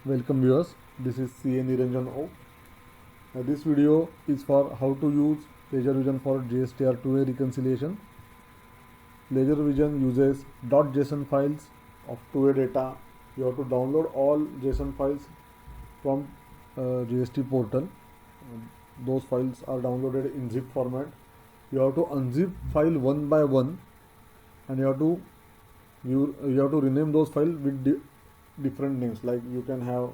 Welcome viewers, this is CA Niranjan O. This video is for how to use LaserVision for GSTR 2A reconciliation. LaserVision uses .json files of 2A data. You have to download all JSON files from GST portal. Those files are downloaded in zip format. You have to unzip file one by one, and you have to rename those files with different names. Like you can have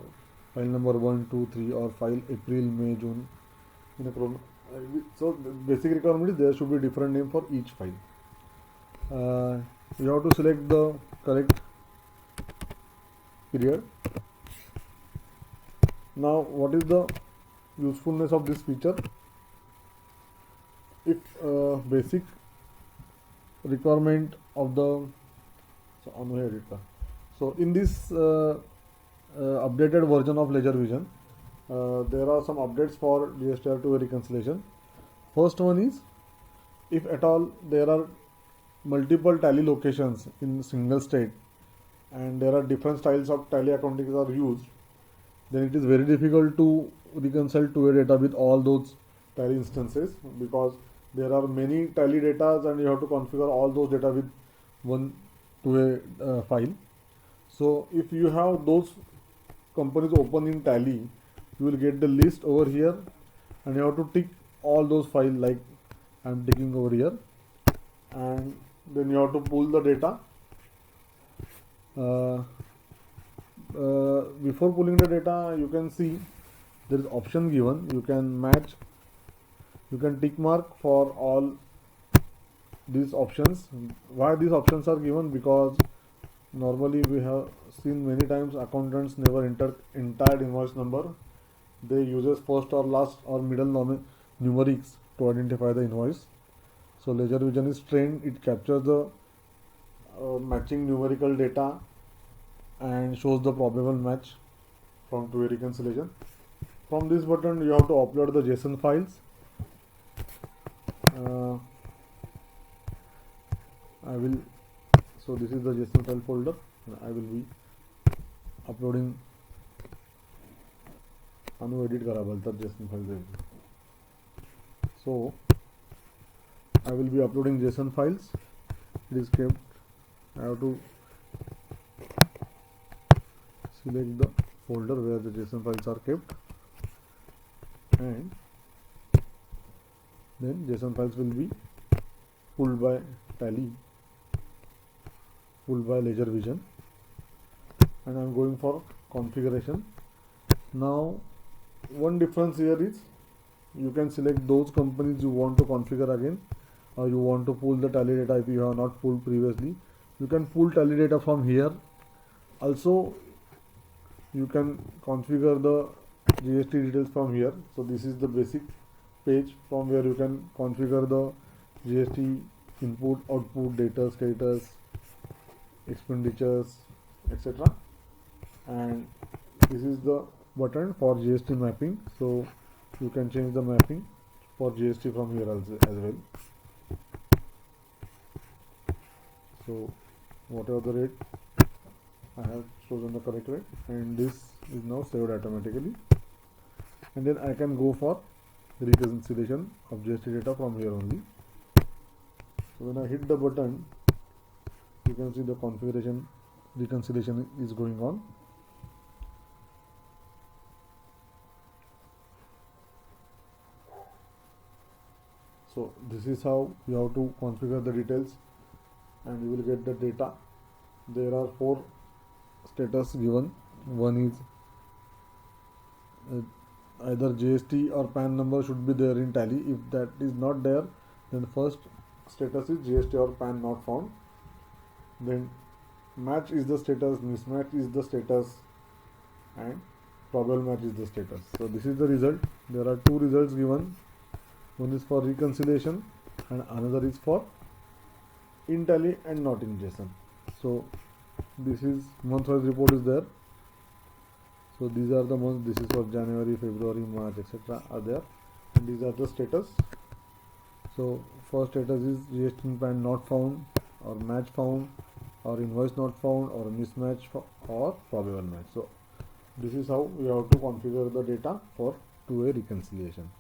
file number 1, 2, 3, or file April, May, June in a so the basic requirement is there should be different name for each file. You have to select the correct period. Now, what is the usefulness of this feature? If basic requirement of the so in this updated version of LaserVision, there are some updates for GSTR2 reconciliation. First one is, if at all there are multiple tally locations in single state and there are different styles of tally accounting are used, then it is very difficult to reconcile 2A data with all those tally instances, because there are many tally data and you have to configure all those data with one 2A file. So if you have those companies open in tally, you will get the list over here and you have to tick all those files like I am ticking over here, and then you have to pull the data. Before pulling the data, you can see there is option given. You can match, you can tick mark for all these options. Why these options are given? Because normally we have seen many times accountants never enter entire invoice number. They uses first or last or middle numerics to identify the invoice. So LaserVision is trained, it captures the matching numerical data and shows the probable match from 2A reconciliation. From this button you have to upload the JSON files. So this is the JSON file folder. I will be uploading edit करा बोलतात JSON files. So I will be uploading JSON files. It is kept. I have to select the folder where the JSON files are kept, and then JSON files will be pulled by Tally, pulled by LaserVision, and I am going for configuration. Now, one difference here is you can select those companies you want to configure again, or you want to pull the tally data if you have not pulled previously. You can pull tally data from here. Also, you can configure the GST details from here. So this is the basic page from where you can configure the GST input, output, data, status, expenditures, etc. And this is the button for GST mapping. So you can change the mapping for GST from here also as well. So whatever the rate, I have chosen the correct rate, and this is now saved automatically, and then I can go for reconciliation of GST data from here only. So when I hit the button, you can see the configuration reconciliation is going on. So this is how you have to configure the details, and you will get the data. There are 4 status given. One is either GST or PAN number should be there in tally. If that is not there, then first status is GST or PAN not found. Then match is the status, mismatch is the status, and probable match is the status. So this is the result. There are 2 results given. One is for reconciliation and another is for in tally and not in JSON. So this is month-wise report is there. So these are the months. This is for January, February, March, etc. are there, and these are the status. So first status is GST and PAN not found, or match found, or invoice not found, or mismatch or probable match. So This is how we have to configure the data for two-way reconciliation.